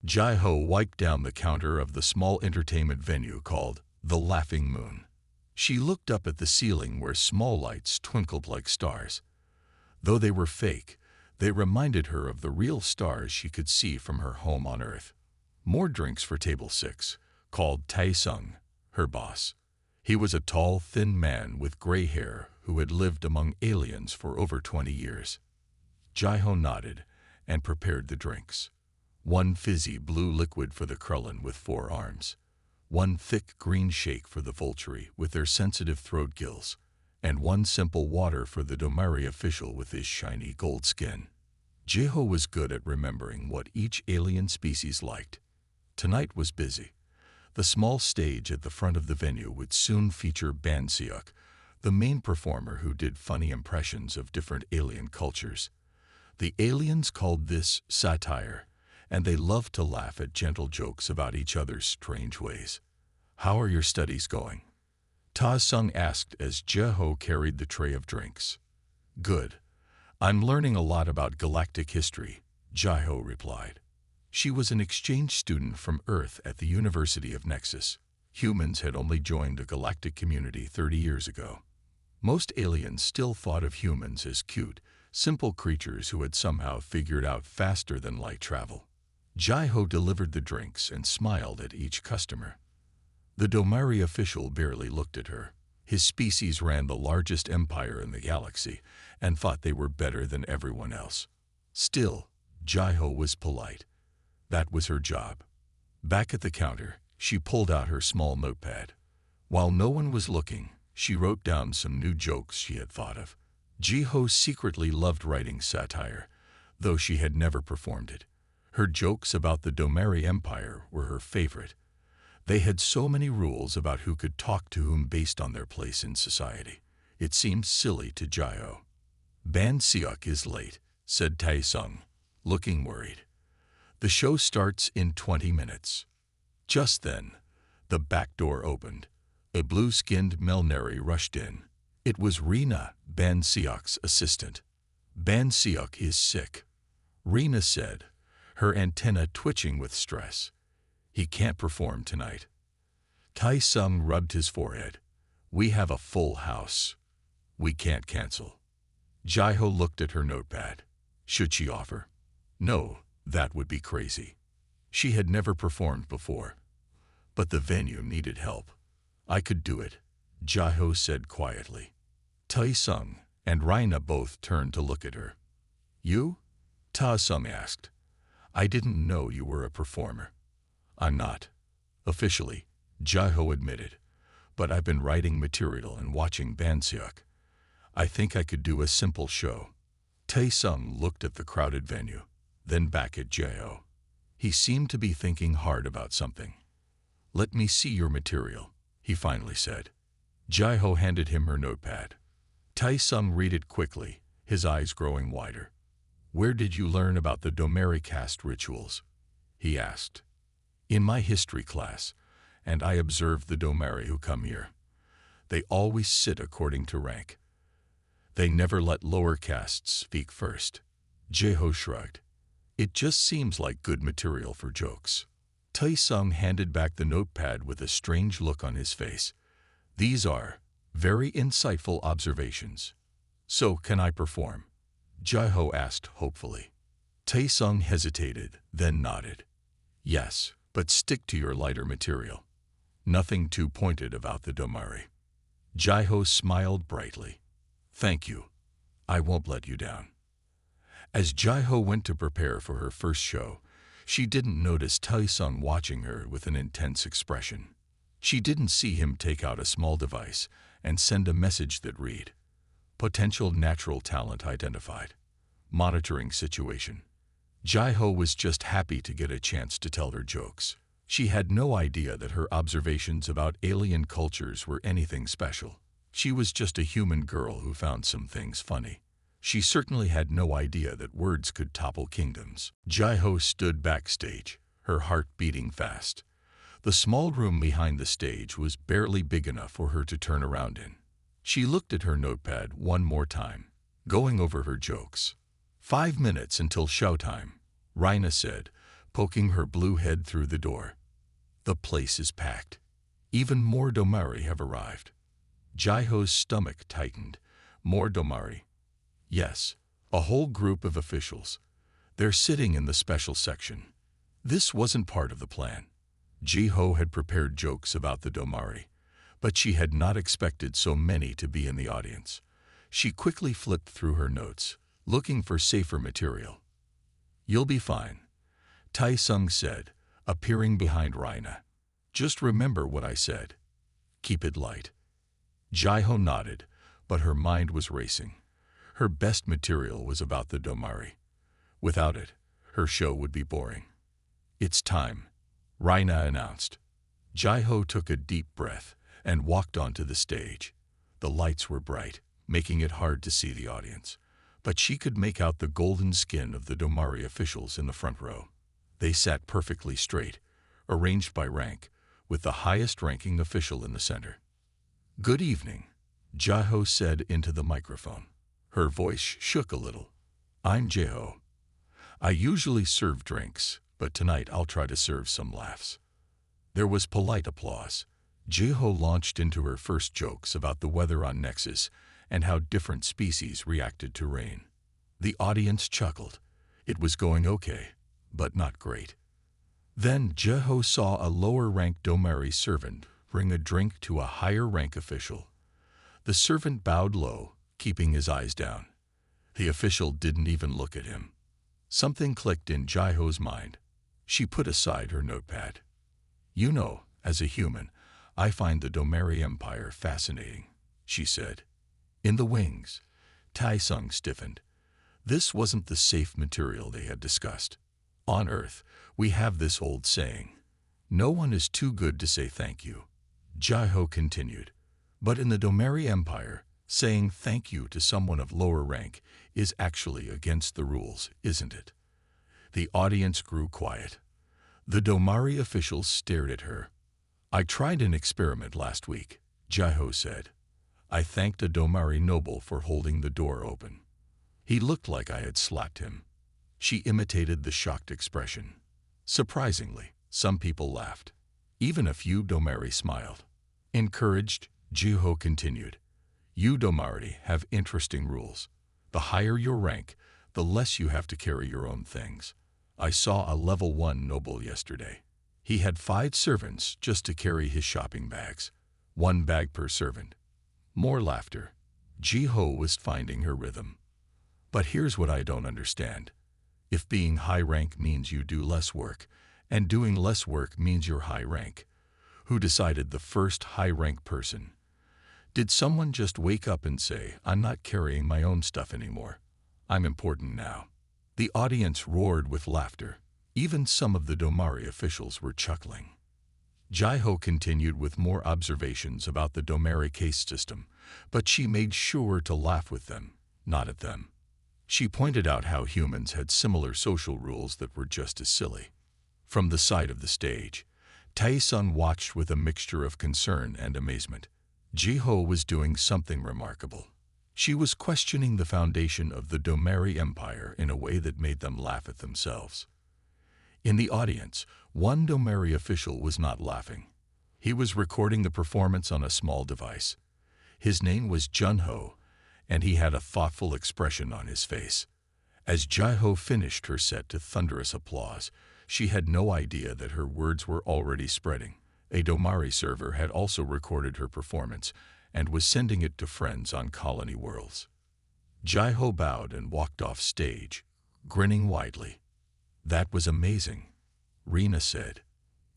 Jai-Ho wiped down the counter of the small entertainment venue called the Laughing Moon. She looked up at the ceiling where small lights twinkled like stars. Though they were fake, they reminded her of the real stars she could see from her home on Earth. More drinks for table 6, called Tae-sung, her boss. He was a tall, thin man with gray hair who had lived among aliens for over 20 years. Jai-Ho nodded and prepared the drinks. One fizzy blue liquid for the Krillin with 4 arms, one thick green shake for the Vulturi with their sensitive throat gills, and one simple water for the Domari official with his shiny gold skin. Jai-Ho was good at remembering what each alien species liked. Tonight was busy. The small stage at the front of the venue would soon feature Ban Seok, the main performer who did funny impressions of different alien cultures. The aliens called this satire, and they loved to laugh at gentle jokes about each other's strange ways. "How are your studies going?" Ta-sung asked as Jai-Ho carried the tray of drinks. "Good. I'm learning a lot about galactic history," Jai-Ho replied. She was an exchange student from Earth at the University of Nexus. Humans had only joined the galactic community 30 years ago. Most aliens still thought of humans as cute, simple creatures who had somehow figured out faster-than-light travel. Jai-Ho delivered the drinks and smiled at each customer. The Domari official barely looked at her. His species ran the largest empire in the galaxy and thought they were better than everyone else. Still, Jai-Ho was polite. That was her job. Back at the counter, she pulled out her small notepad. While no one was looking, she wrote down some new jokes she had thought of. Jai-Ho secretly loved writing satire, though she had never performed it. Her jokes about the Domari Empire were her favorite. They had so many rules about who could talk to whom based on their place in society. It seemed silly to Jai-Ho. "Ban Seok is late," said Tae-sung, looking worried. "The show starts in 20 minutes. Just then, the back door opened. A blue-skinned Melneri rushed in. It was Rina, Ban Seok's assistant. "Ban Seok is sick," Rina said, her antenna twitching with stress. "He can't perform tonight." Tai-sung rubbed his forehead. "We have a full house. We can't cancel." Jai-Ho looked at her notepad. Should she offer? No, that would be crazy. She had never performed before. But the venue needed help. "I could do it," Jai-Ho said quietly. Tai-sung and Rina both turned to look at her. "You?" Ta-sung asked. "I didn't know you were a performer." "I'm not. Officially," Jai-Ho admitted. "But I've been writing material and watching Ban Seok. I think I could do a simple show." Tae-sung looked at the crowded venue, then back at Jai-Ho. He seemed to be thinking hard about something. "Let me see your material," he finally said. Jai-Ho handed him her notepad. Tae-sung read it quickly, his eyes growing wider. "Where did you learn about the Domari caste rituals?" he asked. "In my history class, and I observed the Domari who come here. They always sit according to rank. They never let lower castes speak first." Jai-Ho shrugged. "It just seems like good material for jokes." Tae-sung handed back the notepad with a strange look on his face. "These are very insightful observations. So, can I perform?" Jai-Ho asked hopefully. Tae-sung hesitated, then nodded. "Yes, but stick to your lighter material. Nothing too pointed about the Domari." Jai-Ho smiled brightly. "Thank you. I won't let you down." As Jai-Ho went to prepare for her first show, she didn't notice Tae-sung watching her with an intense expression. She didn't see him take out a small device and send a message that read, "Potential natural talent identified. Monitoring situation." Jai-Ho was just happy to get a chance to tell her jokes. She had no idea that her observations about alien cultures were anything special. She was just a human girl who found some things funny. She certainly had no idea that words could topple kingdoms. Jai-Ho stood backstage, her heart beating fast. The small room behind the stage was barely big enough for her to turn around in. She looked at her notepad one more time, going over her jokes. 5 minutes until showtime, Rina said, poking her blue head through the door. The place is packed. Even more Domari have arrived. Jaiho's stomach tightened. More Domari. Yes, a whole group of officials. They're sitting in the special section. This wasn't part of the plan. Jiho had prepared jokes about the Domari, but she had not expected so many to be in the audience. She quickly flipped through her notes, looking for safer material. "You'll be fine," Tai-sung said, appearing behind Raina. "Just remember what I said. Keep it light." Jiho nodded, but her mind was racing. Her best material was about the Domari. Without it, her show would be boring. "It's time," Raina announced. Jiho took a deep breath and walked onto the stage. The lights were bright, making it hard to see the audience, but she could make out the golden skin of the Domari officials in the front row. They sat perfectly straight, arranged by rank, with the highest-ranking official in the center. "Good evening," Jiho said into the microphone. Her voice shook a little. "I'm Jiho. I usually serve drinks, but tonight I'll try to serve some laughs." There was polite applause. Jiho launched into her first jokes about the weather on Nexus and how different species reacted to rain. The audience chuckled. It was going okay, but not great. Then Jiho saw a lower-ranked Domari servant bring a drink to a higher-rank official. The servant bowed low, keeping his eyes down. The official didn't even look at him. Something clicked in Jiho's mind. She put aside her notepad. "You know, as a human, I find the Domari Empire fascinating," she said. In the wings, Tai-sung stiffened. This wasn't the safe material they had discussed. On Earth, we have this old saying, "No one is too good to say thank you." Jiho continued. "But in the Domari Empire, saying thank you to someone of lower rank is actually against the rules, isn't it?" The audience grew quiet. The Domari officials stared at her. "I tried an experiment last week," Jiho said. "I thanked a Domari noble for holding the door open. He looked like I had slapped him." She imitated the shocked expression. Surprisingly, some people laughed. Even a few Domari smiled. Encouraged, Jiho continued. "You Domari have interesting rules. The higher your rank, the less you have to carry your own things. I saw a level 1 noble yesterday. He had 5 servants just to carry his shopping bags. 1 bag per servant." More laughter. Jiho was finding her rhythm. "But here's what I don't understand. If being high rank means you do less work, and doing less work means you're high rank, who decided the first high rank person? Did someone just wake up and say, 'I'm not carrying my own stuff anymore. I'm important now'?" The audience roared with laughter. Even some of the Domari officials were chuckling. Jiho continued with more observations about the Domari caste system, but she made sure to laugh with them, not at them. She pointed out how humans had similar social rules that were just as silly. From the side of the stage, Tai-sung watched with a mixture of concern and amazement. Jiho was doing something remarkable. She was questioning the foundation of the Domari Empire in a way that made them laugh at themselves. In the audience, one Domari official was not laughing. He was recording the performance on a small device. His name was Junho, and he had a thoughtful expression on his face. As Jiho finished her set to thunderous applause, she had no idea that her words were already spreading. A Domari server had also recorded her performance and was sending it to friends on colony worlds. Jiho bowed and walked off stage, grinning widely. "That was amazing," Rina said.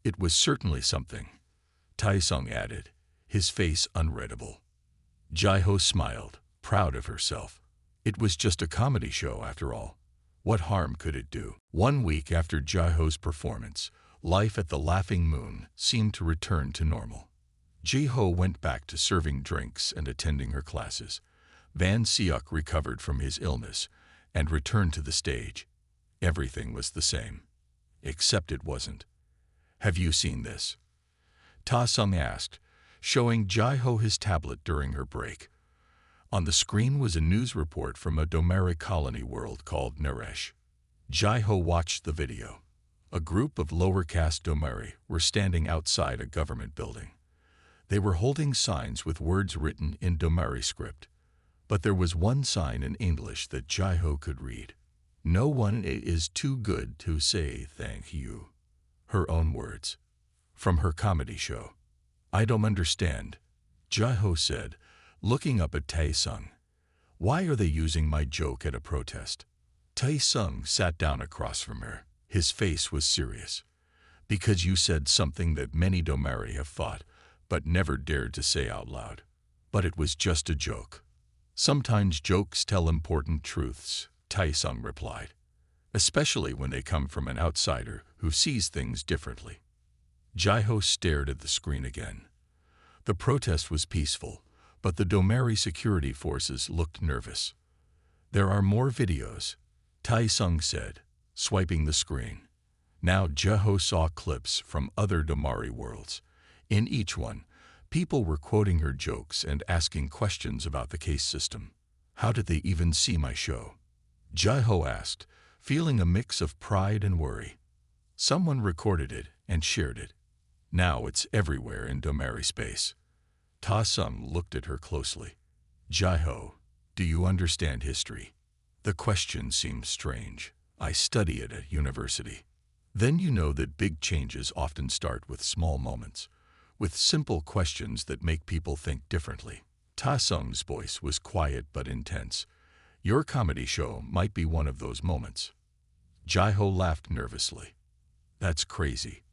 "It was certainly something," Tai-sung added, his face unreadable. Jiho smiled, proud of herself. It was just a comedy show after all. What harm could it do? 1 week after Jiho's performance, life at the Laughing Moon seemed to return to normal. Jiho went back to serving drinks and attending her classes. Van Seok recovered from his illness and returned to the stage. Everything was the same. Except it wasn't. "Have you seen this?" Ta-sung asked, showing Jiho his tablet during her break. On the screen was a news report from a Domari colony world called Naresh. Jiho watched the video. A group of lower caste Domari were standing outside a government building. They were holding signs with words written in Domari script, but there was one sign in English that Jai-Ho could read. No one is too good to say thank you. Her own words. From her comedy show. I don't understand, Jai-Ho said, looking up at Tae-sung. Why are they using my joke at a protest? Tae-sung sat down across from her. His face was serious. Because you said something that many Domari have thought, but never dared to say out loud. But it was just a joke. Sometimes jokes tell important truths, Tae-sung replied, especially when they come from an outsider who sees things differently. Jai-Ho stared at the screen again. The protest was peaceful, but the Domari security forces looked nervous. There are more videos, Tae-sung said, swiping the screen. Now Jai-Ho saw clips from other Domari worlds. In each one, people were quoting her jokes and asking questions about the case system. How did they even see my show? Jai-Ho asked, feeling a mix of pride and worry. Someone recorded it and shared it. Now it's everywhere in Domari space. Ta-sung looked at her closely. Jai-Ho, do you understand history? The question seemed strange. I study it at university. Then you know that big changes often start with small moments, with simple questions that make people think differently. Ta-sung's voice was quiet but intense. Your comedy show might be one of those moments. Jai-Ho laughed nervously. That's crazy.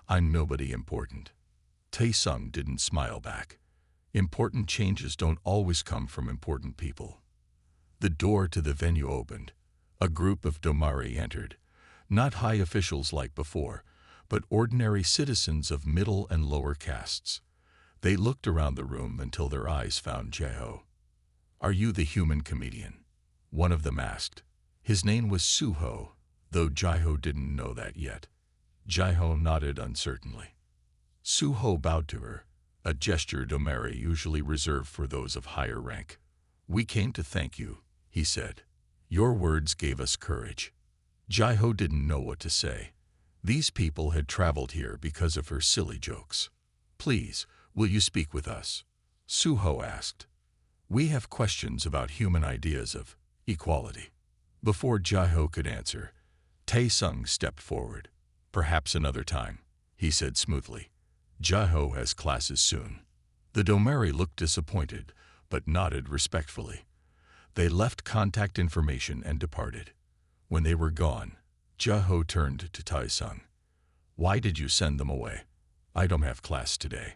I'm nobody important. Tae-sung didn't smile back. Important changes don't always come from important people. The door to the venue opened. A group of Domari entered. Not high officials like before, but ordinary citizens of middle and lower castes. They looked around the room until their eyes found Jai-Ho. Are you the human comedian? One of them asked. His name was Suho, though Jai-Ho didn't know that yet. Jai-Ho nodded uncertainly. Suho bowed to her, a gesture Domari usually reserved for those of higher rank. We came to thank you, he said. Your words gave us courage. Jai-Ho didn't know what to say. These people had traveled here because of her silly jokes. Please, will you speak with us? Suho asked. We have questions about human ideas of equality. Before Jai-Ho could answer, Tae-sung stepped forward. Perhaps another time, he said smoothly. Jai-Ho has classes soon. The Domari looked disappointed, but nodded respectfully. They left contact information and departed. When they were gone, Jai-Ho turned to Tae-sung. Why did you send them away? I don't have class today.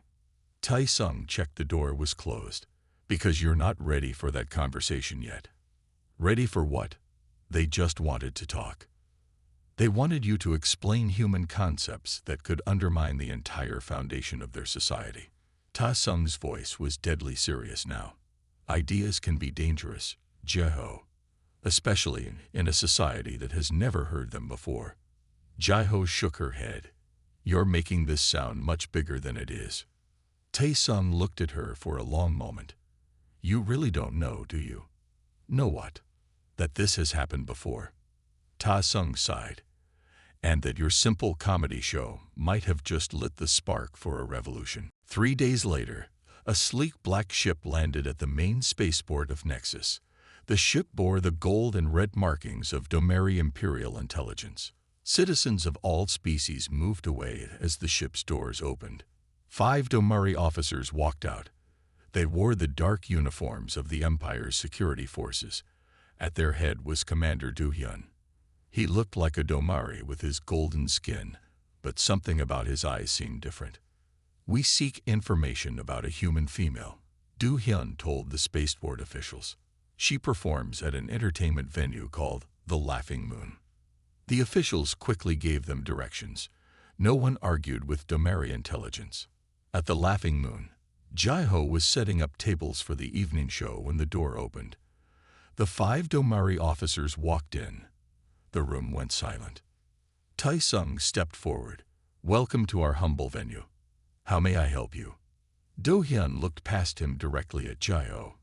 Tae-sung checked the door was closed. Because you're not ready for that conversation yet. Ready for what? They just wanted to talk. They wanted you to explain human concepts that could undermine the entire foundation of their society. Ta-sung's voice was deadly serious now. Ideas can be dangerous, Jai-Ho, especially in a society that has never heard them before. Jai-Ho shook her head. You're making this sound much bigger than it is. Tae-sung looked at her for a long moment. You really don't know, do you? Know what? That this has happened before. Ta-sung sighed. And that your simple comedy show might have just lit the spark for a revolution. 3 days later, a sleek black ship landed at the main spaceport of Nexus. The ship bore the gold and red markings of Domari Imperial Intelligence. Citizens of all species moved away as the ship's doors opened. 5 Domari officers walked out. They wore the dark uniforms of the Empire's security forces. At their head was Commander Do-hyun. He looked like a Domari with his golden skin, but something about his eyes seemed different. We seek information about a human female, Do-hyun told the spaceport officials. She performs at an entertainment venue called the Laughing Moon. The officials quickly gave them directions. No one argued with Domari intelligence. At the Laughing Moon, Jai-Ho was setting up tables for the evening show when the door opened. The 5 Domari officers walked in. The room went silent. Tae-sung stepped forward. Welcome to our humble venue. How may I help you? Do-hyun looked past him directly at Jai-Ho.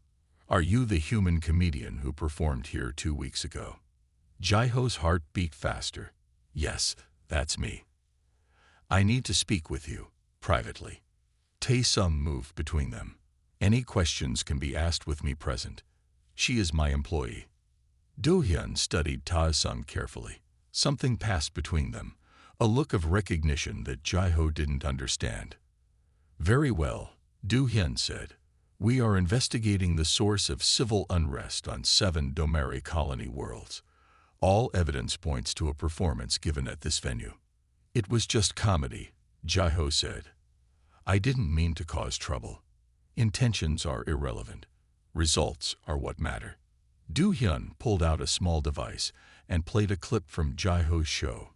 Are you the human comedian who performed here 2 weeks ago? Jai-Ho's heart beat faster. Yes, That's me. I need to speak with you, privately. Tae-sung moved between them. Any questions can be asked with me present. She is my employee. Do-hyun studied Tae-sung carefully. Something passed between them, a look of recognition that Jae-ho didn't understand. Very well, Do-hyun said. We are investigating the source of civil unrest on 7 Domeri colony worlds. All evidence points to a performance given at this venue. It was just comedy, Jae-ho said. I didn't mean to cause trouble. Intentions are irrelevant. Results are what matter. Do-hyun pulled out a small device and played a clip from Jae-ho's show.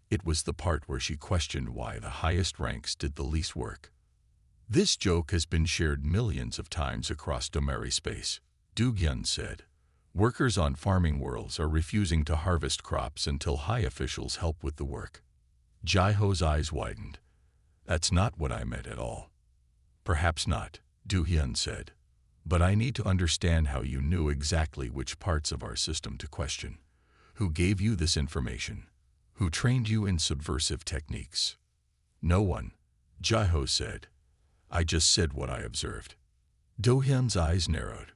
It was the part where she questioned why the highest ranks did the least work. This joke has been shared millions of times across Domeri space, Do-hyun said. Workers on farming worlds are refusing to harvest crops until high officials help with the work. Jae-ho's eyes widened. That's not what I meant at all. Perhaps not, Do-hyun said. But I need to understand how you knew exactly which parts of our system to question. Who gave you this information? Who trained you in subversive techniques? No one, Jae-ho said. I just said what I observed. Do-hyun's eyes narrowed.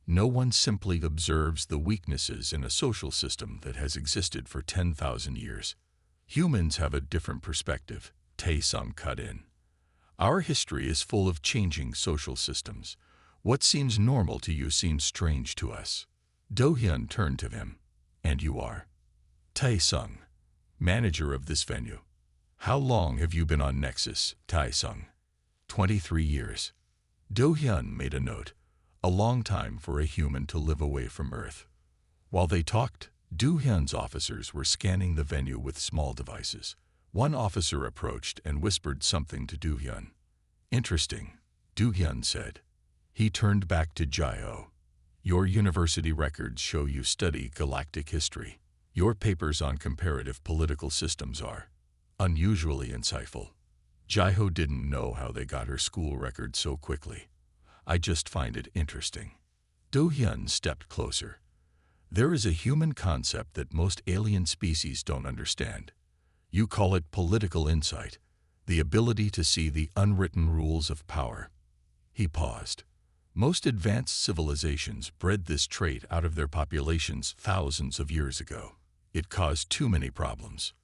No one simply observes the weaknesses in a social system that has existed for 10,000 years. Humans have a different perspective, Tae-sung cut in. Our history is full of changing social systems. What seems normal to you seems strange to us. Do-hyun turned to him. And you are? Tae-sung, manager of this venue. How long have you been on Nexus, Tae-sung? 23 years. Do-hyun made a note. A long time for a human to live away from Earth. While they talked, Do-hyun's officers were scanning the venue with small devices. One officer approached and whispered something to Do-hyun. Interesting, Do-hyun said. He turned back to Jae-ho. Your university records show you study galactic history. Your papers on comparative political systems are unusually insightful. Jae-ho didn't know how they got her school record so quickly. I just find it interesting. Do-hyun stepped closer. There is a human concept that most alien species don't understand. You call it political insight, the ability to see the unwritten rules of power. He paused. Most advanced civilizations bred this trait out of their populations thousands of years ago. It caused too many problems.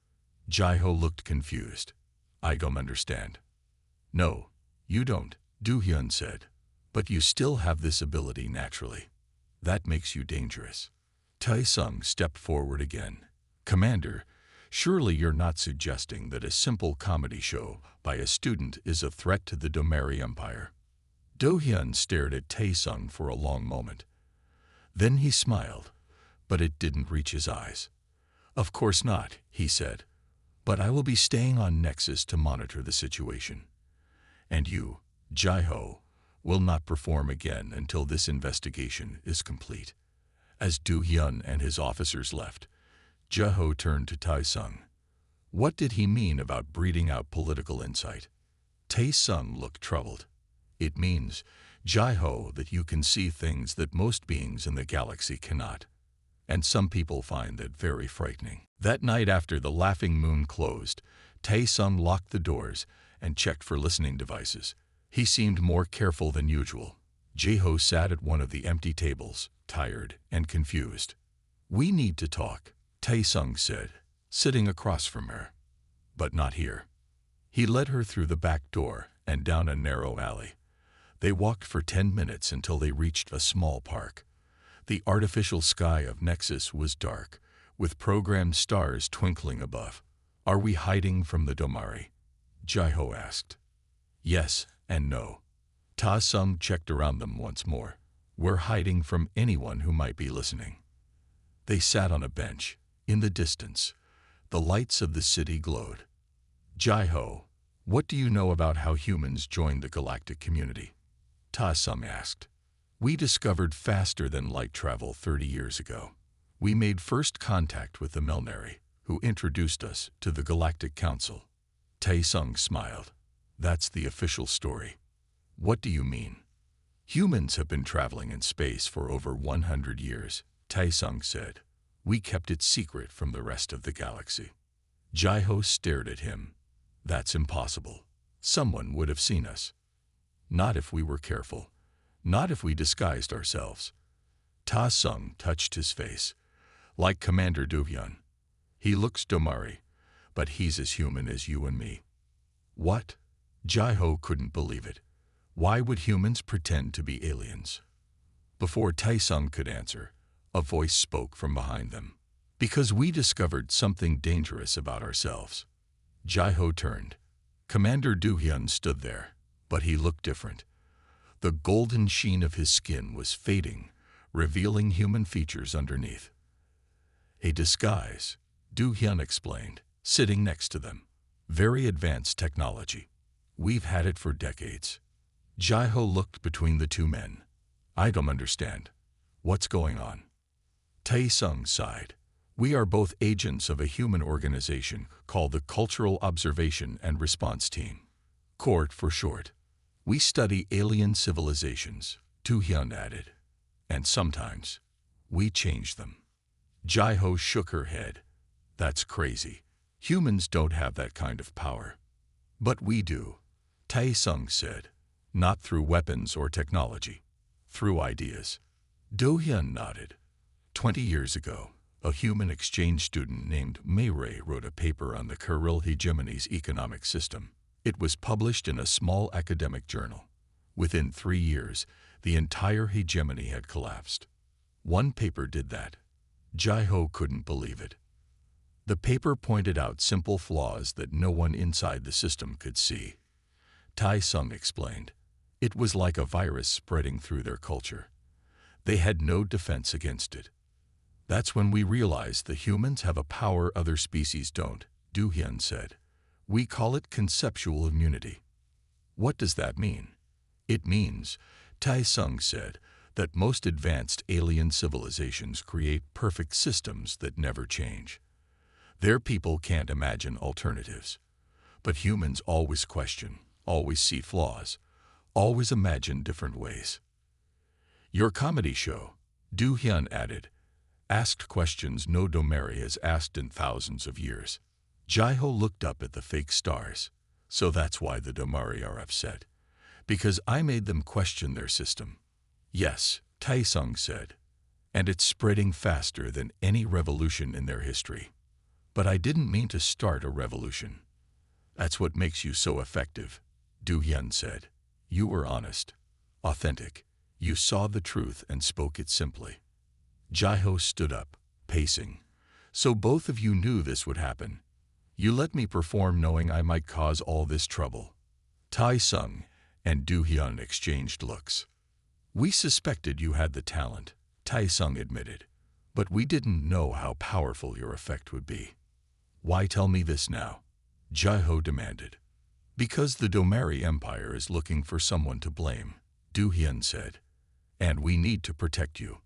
Jae-ho looked confused. I don't understand. No, you don't, Do-hyun said. But you still have this ability naturally. That makes you dangerous. Tae-sung stepped forward again. Commander, surely you're not suggesting that a simple comedy show by a student is a threat to the Domeri Empire. Do-hyun stared at Tae-sung for a long moment. Then he smiled, but it didn't reach his eyes. Of course not, he said. But I will be staying on Nexus to monitor the situation. And you, Jae-ho, will not perform again until this investigation is complete. As Do-hyun and his officers left, Jae-ho turned to Tae-sung. What did he mean about breeding out political insight? Tae-sung looked troubled. It means, Jae-ho, that you can see things that most beings in the galaxy cannot. And some people find that very frightening. That night after the Laughing Moon closed, Tae-sung locked the doors and checked for listening devices. He seemed more careful than usual. Jae-ho sat at one of the empty tables, tired and confused. We need to talk, Tae-sung said, sitting across from her. But not here. He led her through the back door and down a narrow alley. They walked for 10 minutes until they reached a small park. The artificial sky of Nexus was dark, with programmed stars twinkling above. Are we hiding from the Domari? Jae-ho asked. Yes and no. Ta-sung checked around them once more. We're hiding from anyone who might be listening. They sat on a bench. In the distance, the lights of the city glowed. Jae-ho, what do you know about how humans joined the galactic community? Ta-sung asked. We discovered faster than light travel 30 years ago. We made first contact with the Melneri, who introduced us to the Galactic Council. Tae-sung smiled. That's the official story. What do you mean? Humans have been traveling in space for over 100 years, Tae-sung said. We kept it secret from the rest of the galaxy. Jai-ho stared at him. That's impossible. Someone would have seen us. Not if we were careful. Not if we disguised ourselves. Ta-sung touched his face. Like Commander Do-hyun. He looks Domari, but he's as human as you and me. What? Jai-ho couldn't believe it. Why would humans pretend to be aliens? Before Tae-sung could answer, a voice spoke from behind them. Because we discovered something dangerous about ourselves. Jai-ho turned. Commander Do-hyun stood there, but he looked different. The golden sheen of his skin was fading, revealing human features underneath. A disguise, Do-hyun explained, sitting next to them. Very advanced technology. We've had it for decades. Jai-ho looked between the two men. I don't understand. What's going on? Tae-sung sighed. We are both agents of a human organization called the Cultural Observation and Response Team. CORT for short. We study alien civilizations, Do-hyun added. And sometimes, we change them. Jai-ho shook her head. That's crazy. Humans don't have that kind of power. But we do, Tae-sung said. Not through weapons or technology. Through ideas. Do-hyun nodded. 20 years ago, a human exchange student named May-rae wrote a paper on the Kuril hegemony's economic system. It was published in a small academic journal. Within 3 years, the entire hegemony had collapsed. One paper did that. Jai-ho couldn't believe it. The paper pointed out simple flaws that no one inside the system could see. Tae-sung explained. It was like a virus spreading through their culture. They had no defense against it. That's when we realized the humans have a power other species don't, Do-hyun said. We call it conceptual immunity. What does that mean? It means, Tae-sung said, that most advanced alien civilizations create perfect systems that never change. Their people can't imagine alternatives. But humans always question, always see flaws, always imagine different ways. Your comedy show, Do-hyun added, asked questions no Domari has asked in thousands of years. Jai-ho looked up at the fake stars. So that's why the Domari are upset. Because I made them question their system. Yes, Tae-sung said. And it's spreading faster than any revolution in their history. But I didn't mean to start a revolution. That's what makes you so effective, Do-hyun said. You were honest, authentic. You saw the truth and spoke it simply. Jai-ho stood up, pacing. So both of you knew this would happen. You let me perform knowing I might cause all this trouble. Tae-sung and Do-hyun exchanged looks. We suspected you had the talent, Tae-sung admitted. But we didn't know how powerful your effect would be. Why tell me this now? Jai-ho demanded. Because the Domari Empire is looking for someone to blame, Do-hyun said. And we need to protect you.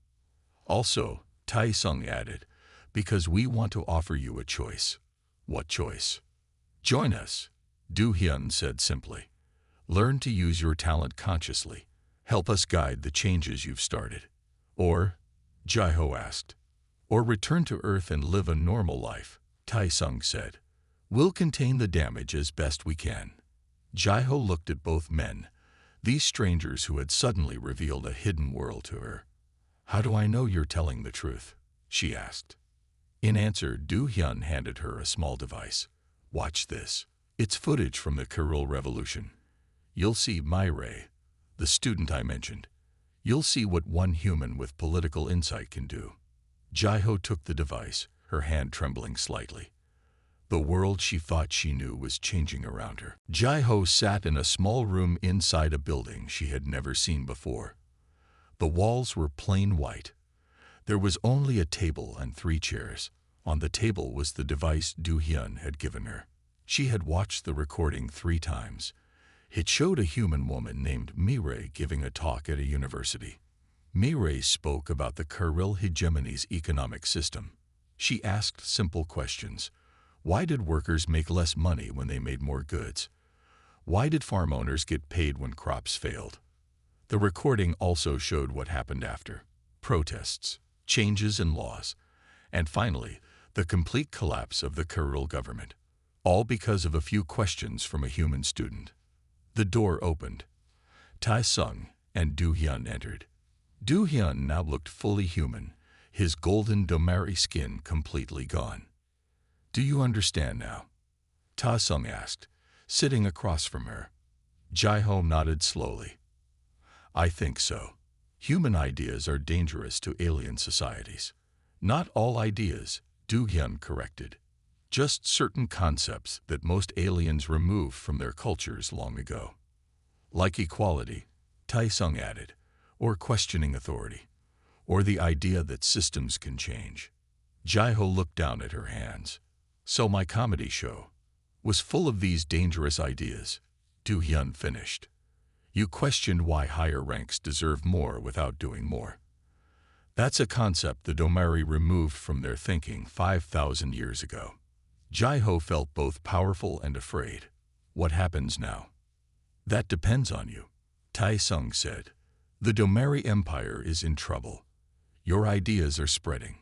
Also, Tae-sung added, because we want to offer you a choice. What choice? Join us, Do-hyun said simply. Learn to use your talent consciously. Help us guide the changes you've started. Or, Jai-ho asked. Or return to Earth and live a normal life, Tae-sung said. We'll contain the damage as best we can. Jai-ho looked at both men, these strangers who had suddenly revealed a hidden world to her. How do I know you're telling the truth? She asked. In answer, Do-hyun handed her a small device. Watch this. It's footage from the Kuril Revolution. You'll see May-rae, the student I mentioned. You'll see what one human with political insight can do. Jai-ho took the device, her hand trembling slightly. The world she thought she knew was changing around her. Jai-ho sat in a small room inside a building she had never seen before. The walls were plain white. There was only a table and 3 chairs. On the table was the device Do-hyun had given her. She had watched the recording 3 times. It showed a human woman named May-rae giving a talk at a university. May-rae spoke about the Kuril hegemony's economic system. She asked simple questions. Why did workers make less money when they made more goods? Why did farm owners get paid when crops failed? The recording also showed what happened after. Protests, changes in laws, and finally, the complete collapse of the Kuril government. all because of a few questions from a human student. The door opened. Tai-sung and Do-hyun entered. Do-hyun now looked fully human, his golden domari skin completely gone. "Do you understand now?" Ta-sung asked, sitting across from her. Jae-ho nodded slowly. "I think so. Human ideas are dangerous to alien societies." "Not all ideas," Do-hyun corrected. "Just certain concepts that most aliens removed from their cultures long ago." "Like equality," Tai-sung added, "or questioning authority, or the idea that systems can change." Jae-ho looked down at her hands. "So my comedy show was full of these dangerous ideas," Do-hyun finished. "You questioned why higher ranks deserve more without doing more. That's a concept the Domari removed from their thinking 5,000 years ago." Jae-ho felt both powerful and afraid. "What happens now?" "That depends on you," Tai-sung said. "The Domari Empire is in trouble. Your ideas are spreading.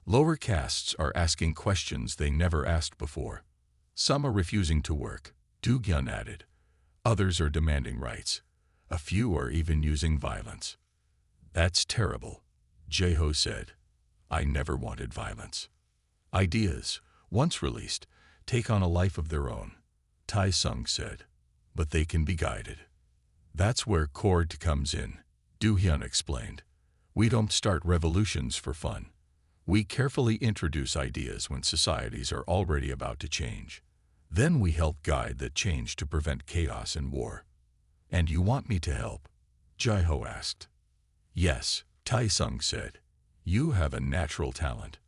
Lower castes are asking questions they never asked before. Some are refusing to work," Do-hyun added. "Others are demanding rights. A few are even using violence." "That's terrible," Jae-ho said. "I never wanted violence." "Ideas, once released, take on a life of their own," Tai-sung said. "But they can be guided." "That's where Cord comes in," Do-hyun explained. "We don't start revolutions for fun. We carefully introduce ideas when societies are already about to change. Then we help guide that change to prevent chaos and war." "And you want me to help?" Jae-ho asked. "Yes," Tai-sung said. "You have a natural talent.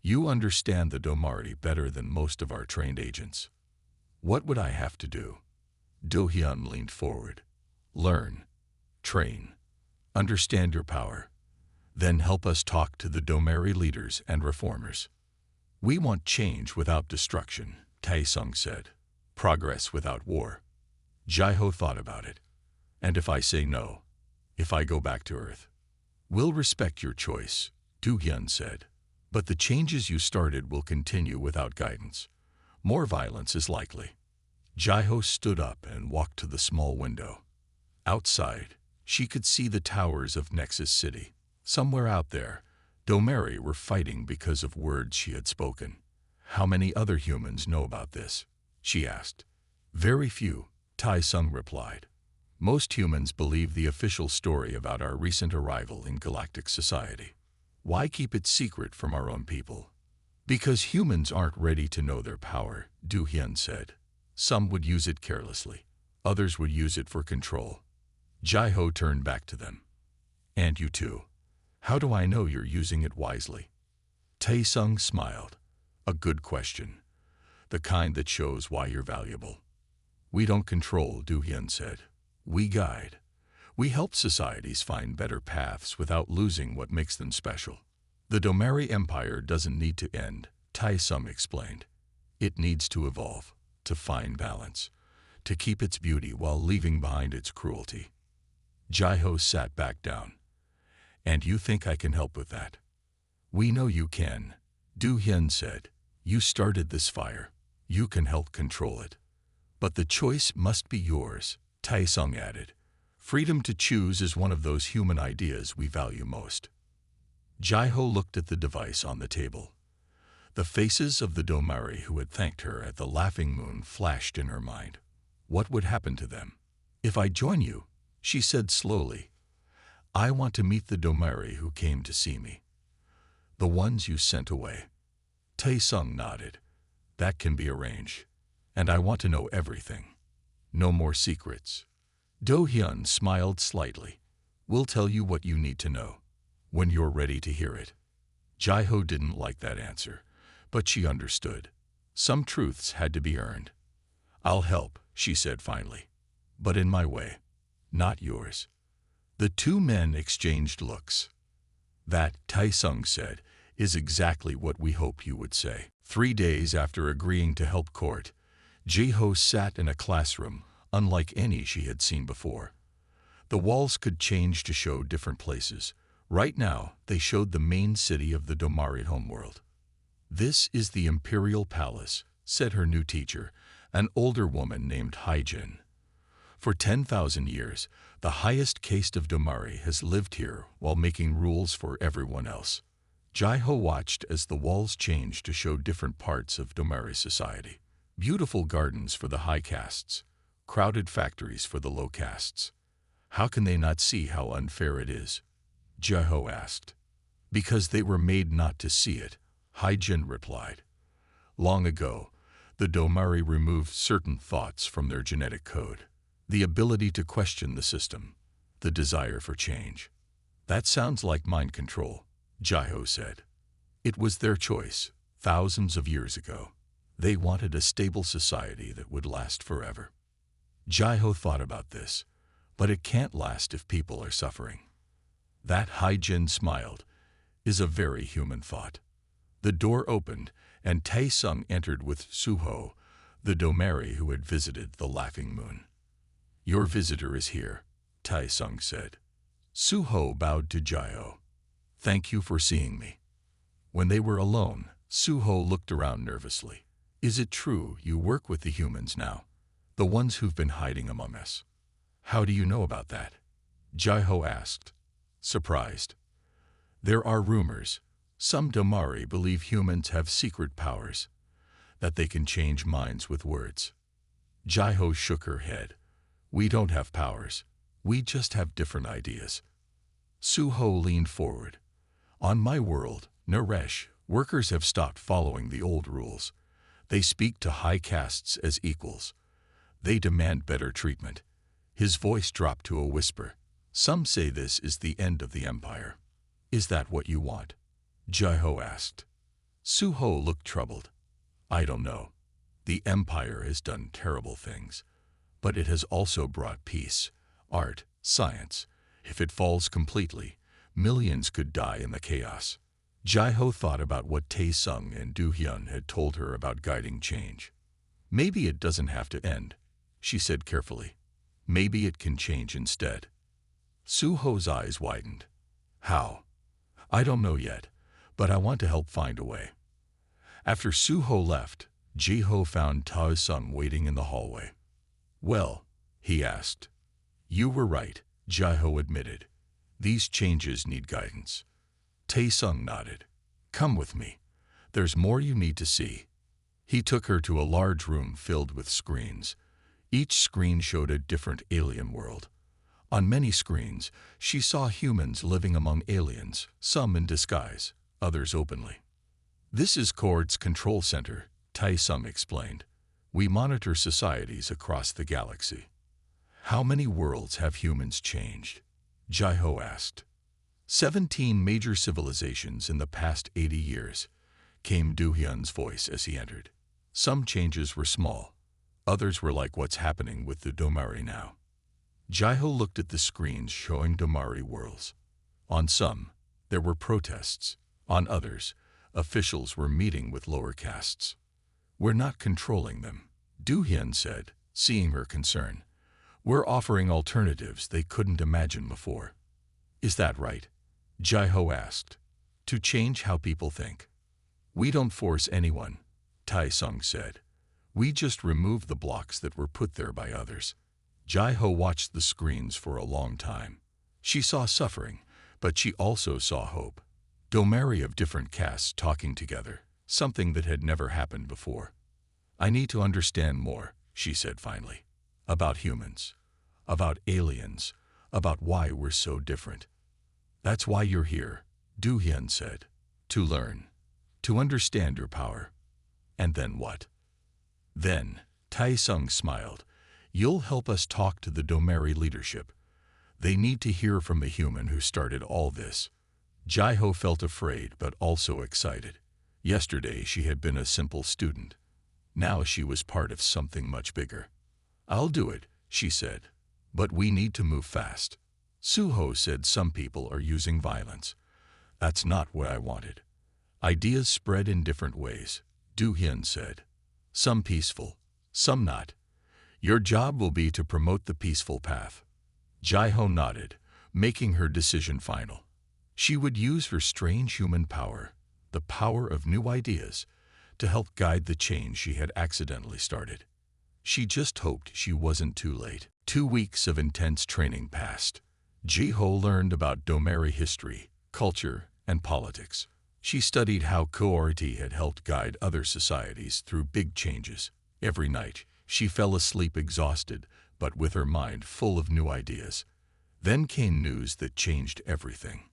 You understand the Domari better than most of our trained agents." "What would I have to do?" Do-hyun leaned forward. "Learn, train, understand your power. Then help us talk to the Domari leaders and reformers." "We want change without destruction," Tai-sung said. "Progress without war." Jae-ho thought about it. "And if I say no? If I go back to Earth?" "We'll respect your choice," Do-hyun said. "But the changes you started will continue without guidance. More violence is likely." Jae-ho stood up and walked to the small window. Outside, she could see the towers of Nexus City. Somewhere out there, Domari were fighting because of words she had spoken. "How many other humans know about this?" she asked. "Very few," Tai-sung replied. "Most humans believe the official story about our recent arrival in galactic society. Why keep it secret from our own people?" "Because humans aren't ready to know their power," Do-hyun said. "Some would use it carelessly. Others would use it for control." Jae-ho turned back to them. "And you too. How do I know you're using it wisely?" Tai-sung smiled. "A good question. The kind that shows why you're valuable." "We don't control," Do-hyun said. "We guide. We help societies find better paths without losing what makes them special." "The Domari Empire doesn't need to end," Tai-sung explained. "It needs to evolve, to find balance, to keep its beauty while leaving behind its cruelty." Jae-ho sat back down. "And you think I can help with that?" "We know you can," Do-hyun said. "You started this fire. You can help control it. But the choice must be yours," Tai-sung added. "Freedom to choose is one of those human ideas we value most." Jae-ho looked at the device on the table. The faces of the Domari who had thanked her at the Laughing Moon flashed in her mind. What would happen to them? "If I join you," she said slowly, "I want to meet the Domari who came to see me. The ones you sent away." Tai-sung nodded. "That can be arranged. And I want to know everything. No more secrets." Do-hyun smiled slightly. "We'll tell you what you need to know, when you're ready to hear it." Jae-ho didn't like that answer, but she understood. Some truths had to be earned. "I'll help," she said finally. "But in my way, not yours." The two men exchanged looks. "That," Tai-sung said, "is exactly what we hoped you would say." 3 days after agreeing to help Court, Jae-ho sat in a classroom unlike any she had seen before. The walls could change to show different places. Right now, they showed the main city of the Domari homeworld. "This is the Imperial Palace," said her new teacher, an older woman named Hyjin. For 10,000 years, the highest caste of Domari has lived here while making rules for everyone else. Jaiho watched as the walls changed to show different parts of Domari society. Beautiful gardens for the high castes, crowded factories for the low castes. How can they not see how unfair it is? Jaiho asked. Because they were made not to see it, Hyjin replied. Long ago, the Domari removed certain thoughts from their genetic code. The ability to question the system, the desire for change. That sounds like mind control, Jaiho said. It was their choice, thousands of years ago. They wanted a stable society that would last forever. Jaiho thought about this, but it can't last if people are suffering. That, Hyjin smiled, is a very human thought. The door opened, and Tae-sung entered with Suho, the Domari who had visited the Laughing Moon. Your visitor is here, Tae-sung said. Suho bowed to Jaiho. Thank you for seeing me. When they were alone, Suho looked around nervously. Is it true you work with the humans now? The ones who've been hiding among us? How do you know about that? Jaiho asked, surprised. There are rumors. Some Domari believe humans have secret powers, that they can change minds with words. Jaiho shook her head. We don't have powers. We just have different ideas. Suho leaned forward. On my world, Naresh, workers have stopped following the old rules. They speak to high castes as equals. They demand better treatment. His voice dropped to a whisper. Some say this is the end of the empire. Is that what you want? Jaiho asked. Suho looked troubled. I don't know. The empire has done terrible things, but it has also brought peace, art, science. If it falls completely, millions could die in the chaos. Jaiho thought about what Tae-sung and Do-hyun had told her about guiding change. Maybe it doesn't have to end, she said carefully. Maybe it can change instead. Suho's eyes widened. How? I don't know yet, but I want to help find a way. After Suho left, Jaiho found Tae-sung waiting in the hallway. Well, he asked. You were right, Jaiho admitted. These changes need guidance. Tae-sung nodded. Come with me. There's more you need to see. He took her to a large room filled with screens. Each screen showed a different alien world. On many screens, she saw humans living among aliens, some in disguise, others openly. This is Cord's control center, Tae-sung explained. We monitor societies across the galaxy. How many worlds have humans changed? Jaiho asked. 17 major civilizations in the past 80 years, came Do-hyun's voice as he entered. Some changes were small. Others were like what's happening with the Domari now. Jaiho looked at the screens showing Domari worlds. On some, there were protests. On others, officials were meeting with lower castes. We're not controlling them, Do-hyun said, seeing her concern. We're offering alternatives they couldn't imagine before. Is that right? Jaiho asked. To change how people think. We don't force anyone, Tae-sung said. We just remove the blocks that were put there by others. Jaiho watched the screens for a long time. She saw suffering, but she also saw hope. Domari of different castes talking together, something that had never happened before. I need to understand more, she said finally. About humans, about aliens, about why we're so different. That's why you're here, Do-hyun said. To learn, to understand your power. And then what? Then, Tae-sung smiled. You'll help us talk to the Domari leadership. They need to hear from the human who started all this. Jaiho felt afraid but also excited. Yesterday she had been a simple student. Now she was part of something much bigger. I'll do it, she said. But we need to move fast. Suho said some people are using violence. That's not what I wanted. Ideas spread in different ways, Do-hyun said. Some peaceful, some not. Your job will be to promote the peaceful path. Jaiho nodded, making her decision final. She would use her strange human power, the power of new ideas, to help guide the change she had accidentally started. She just hoped she wasn't too late. 2 weeks of intense training passed. Ji-ho learned about Domeri history, culture, and politics. She studied how Coorti had helped guide other societies through big changes. Every night, she fell asleep exhausted, but with her mind full of new ideas. Then came news that changed everything.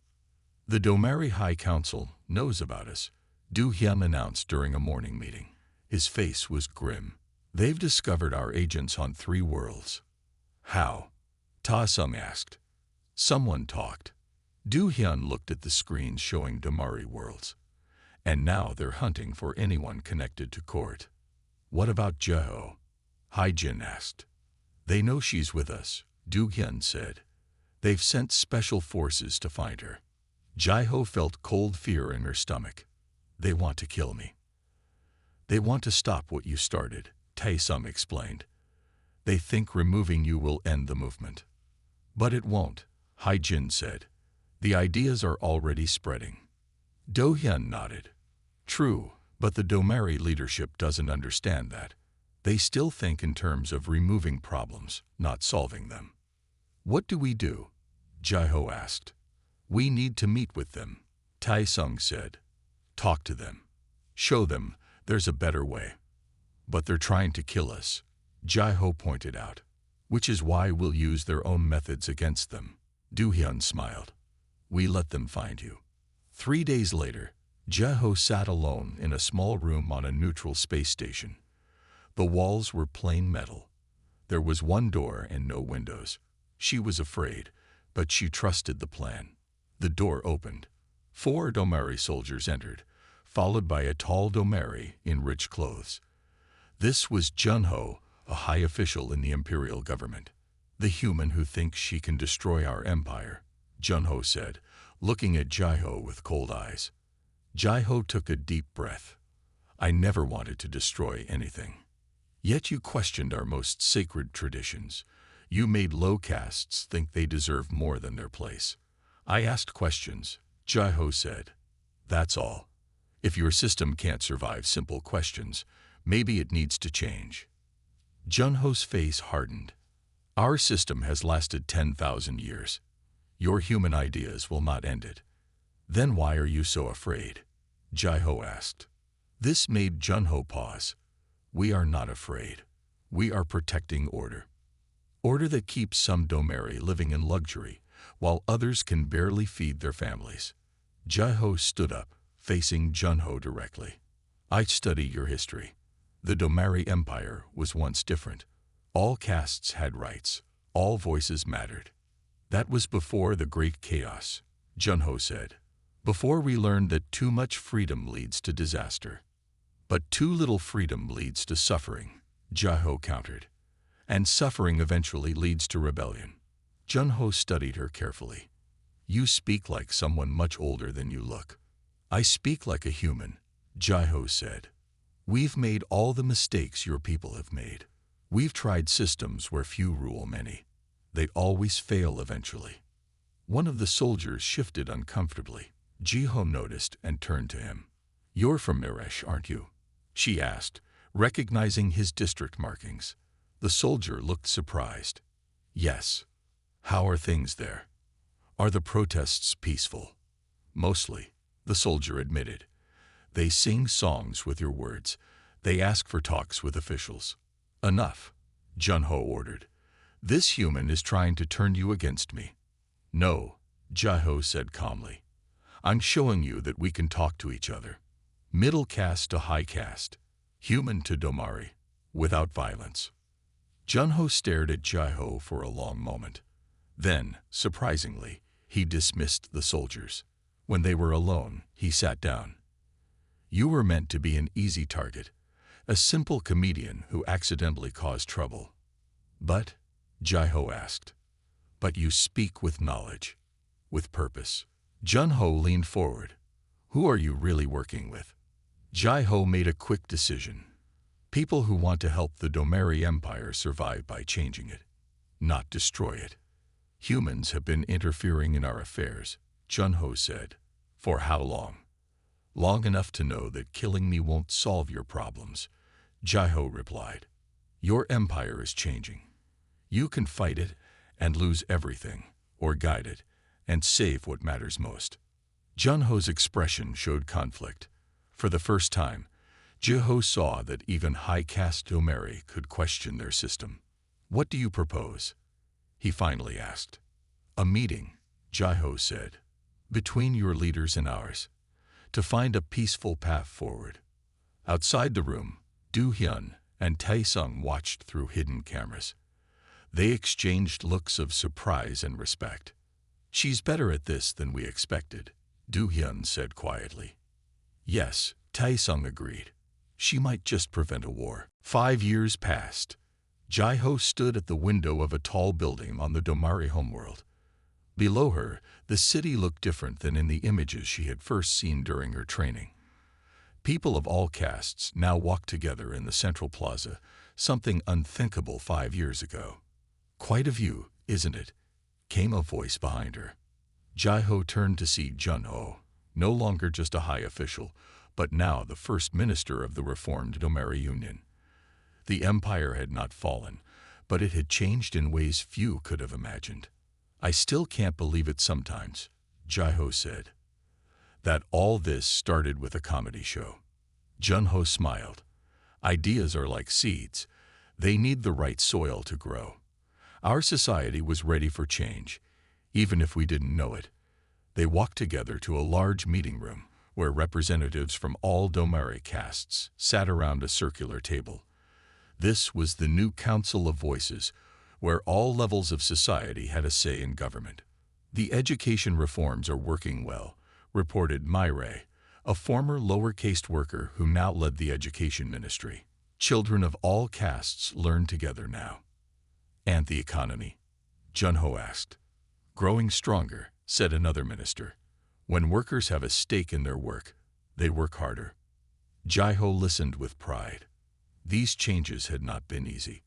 The Domeri High Council knows about us, Do-hyun announced during a morning meeting. His face was grim. They've discovered our agents on 3 worlds. How? Ta-sung asked. Someone talked. Do-hyun looked at the screens showing Domeri worlds. And now they're hunting for anyone connected to court. What about Jeho? Hae-jin asked. They know she's with us, Do-hyun said. They've sent special forces to find her. Jeho felt cold fear in her stomach. They want to kill me. They want to stop what you started, Tae-sung explained. They think removing you will end the movement. But it won't, Hae-jin said. The ideas are already spreading. Do-hyun nodded. True, but the Domeri leadership doesn't understand that. They still think in terms of removing problems, not solving them. What do we do? Jeho asked. We need to meet with them, Tae-sung said. Talk to them. Show them there's a better way. But they're trying to kill us, Jeho pointed out. Which is why we'll use their own methods against them. Do-hyun smiled. We let them find you. 3 days later, Jeho sat alone in a small room on a neutral space station. The walls were plain metal. There was one door and no windows. She was afraid, but she trusted the plan. The door opened. 4 Domeri soldiers entered, followed by a tall Domeri in rich clothes. This was Junho, a high official in the imperial government. The human who thinks she can destroy our empire, Junho said, looking at Jeho with cold eyes. Jeho took a deep breath. I never wanted to destroy anything. Yet you questioned our most sacred traditions. You made low castes think they deserve more than their place. I asked questions, Jeho said. That's all. If your system can't survive simple questions, maybe it needs to change. Junho's face hardened. Our system has lasted 10,000 years. Your human ideas will not end it. Then why are you so afraid? Jeho asked. This made Junho pause. We are not afraid. We are protecting order. Order that keeps some Domeri living in luxury, while others can barely feed their families. Jeho stood up, facing Junho directly. I study your history. The Domeri Empire was once different. All castes had rights. All voices mattered. That was before the Great Chaos, Junho said. Before we learned that too much freedom leads to disaster. But too little freedom leads to suffering, Jeho countered. And suffering eventually leads to rebellion. Junho studied her carefully. You speak like someone much older than you look. I speak like a human, Jeho said. We've made all the mistakes your people have made. We've tried systems where few rule many. They always fail eventually. One of the soldiers shifted uncomfortably. Jeho noticed and turned to him. You're from Miresh, aren't you? She asked, recognizing his district markings. The soldier looked surprised. Yes. How are things there? Are the protests peaceful? Mostly, the soldier admitted. They sing songs with your words. They ask for talks with officials. Enough, Junho ordered. This human is trying to turn you against me. No, Jeho said calmly. I'm showing you that we can talk to each other. Middle caste to high caste. Human to Domeri. Without violence. Junho stared at Jeho for a long moment. Then, surprisingly, he dismissed the soldiers. When they were alone, he sat down. You were meant to be an easy target, a simple comedian who accidentally caused trouble. But, Jeho asked, but you speak with knowledge, with purpose. Junho leaned forward. Who are you really working with? Jeho made a quick decision. People who want to help the Domeri Empire survive by changing it, not destroy it. Humans have been interfering in our affairs, Junho said. For how long? Long enough to know that killing me won't solve your problems, Jaiho replied. Your empire is changing. You can fight it and lose everything, or guide it and save what matters most. Junho's expression showed conflict. For the first time, Jaiho saw that even high-caste Domeri could question their system. What do you propose? He finally asked. A meeting, Jaiho said, between your leaders and ours, to find a peaceful path forward. Outside the room, Do-hyun and Tae-sung watched through hidden cameras. They exchanged looks of surprise and respect. She's better at this than we expected, Do-hyun said quietly. Yes, Tae-sung agreed. She might just prevent a war. 5 years passed. Jaiho stood at the window of a tall building on the Domari homeworld. Below her, the city looked different than in the images she had first seen during her training. People of all castes now walked together in the central plaza, something unthinkable 5 years ago. Quite a view, isn't it? Came a voice behind her. Jaiho turned to see Junho, no longer just a high official, but now the first minister of the reformed Domeri Union. The empire had not fallen, but it had changed in ways few could have imagined. I still can't believe it sometimes, Jaiho said. That all this started with a comedy show. Junho smiled. Ideas are like seeds. They need the right soil to grow. Our society was ready for change, even if we didn't know it. They walked together to a large meeting room where representatives from all Domeri castes sat around a circular table. This was the new Council of Voices, where all levels of society had a say in government. The education reforms are working well, reported Myre, a former lower-caste worker who now led the education ministry. Children of all castes learn together now. And the economy? Junho asked. Growing stronger, said another minister. When workers have a stake in their work, they work harder. Jaiho listened with pride. These changes had not been easy.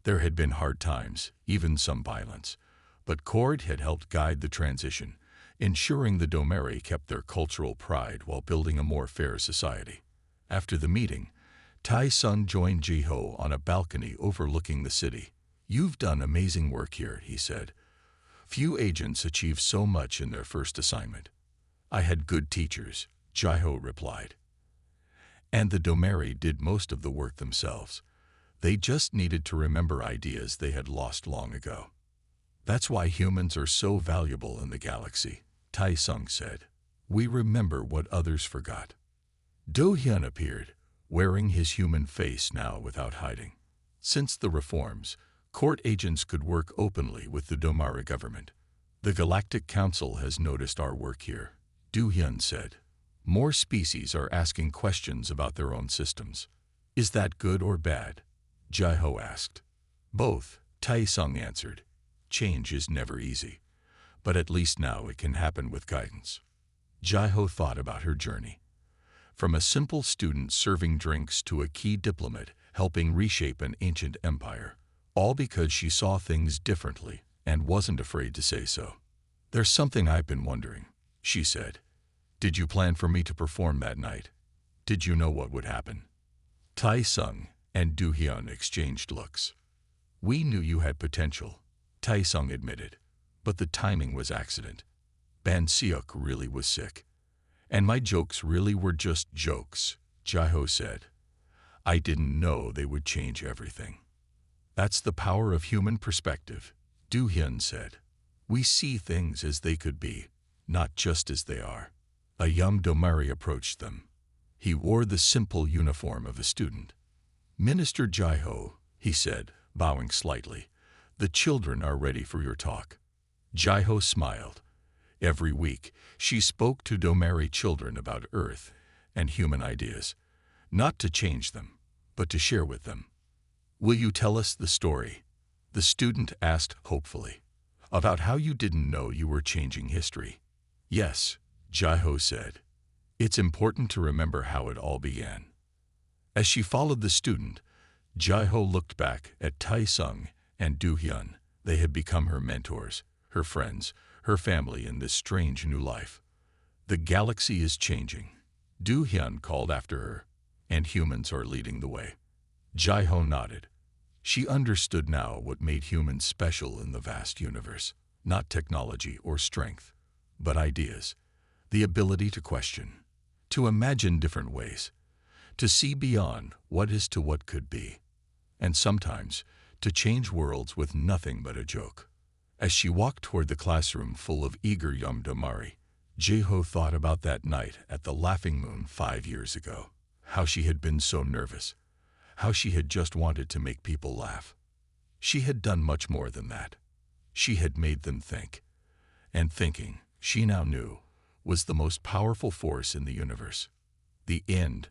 There had been hard times, even some violence. But Cord had helped guide the transition, ensuring the Domeri kept their cultural pride while building a more fair society. After the meeting, Tae-sun joined Jaiho on a balcony overlooking the city. You've done amazing work here, he said. Few agents achieve so much in their first assignment. I had good teachers, Jaiho replied. And the Domeri did most of the work themselves. They just needed to remember ideas they had lost long ago. That's why humans are so valuable in the galaxy, Tae-sung said. We remember what others forgot. Do-hyun appeared, wearing his human face now without hiding. Since the reforms, court agents could work openly with the Domari government. The Galactic Council has noticed our work here, Do-hyun said. More species are asking questions about their own systems. Is that good or bad? Jaiho asked. Both, Tae-sung answered. Change is never easy, but at least now it can happen with guidance. Jaiho thought about her journey. From a simple student serving drinks to a key diplomat helping reshape an ancient empire, all because she saw things differently and wasn't afraid to say so. There's something I've been wondering, she said. Did you plan for me to perform that night? Did you know what would happen? Tae-sung and Do-hyun exchanged looks. We knew you had potential, Tae-sung admitted, but the timing was accident. Ban Seok really was sick. And my jokes really were just jokes, Jaiho said. I didn't know they would change everything. That's the power of human perspective, Do-hyun said. We see things as they could be, not just as they are. A young Domeri approached them. He wore the simple uniform of a student. Minister Jaiho, he said, bowing slightly, the children are ready for your talk. Jaiho smiled. Every week, she spoke to Domeri children about Earth and human ideas, not to change them, but to share with them. Will you tell us the story? The student asked hopefully, about how you didn't know you were changing history. Yes, Jaiho said. It's important to remember how it all began. As she followed the student, Jaiho looked back at Tae-sung and Do-hyun. They had become her mentors, her friends, her family in this strange new life. The galaxy is changing. Du Hyun called after her, and humans are leading the way. Jai-ho nodded. She understood now what made humans special in the vast universe. Not technology or strength, but ideas. The ability to question, to imagine different ways, to see beyond what is to what could be, and sometimes to change worlds with nothing but a joke. As she walked toward the classroom full of eager young Damari, Jai-ho thought about that night at the Laughing Moon 5 years ago. How she had been so nervous. How she had just wanted to make people laugh. She had done much more than that. She had made them think. And thinking, she now knew, was the most powerful force in the universe. The end.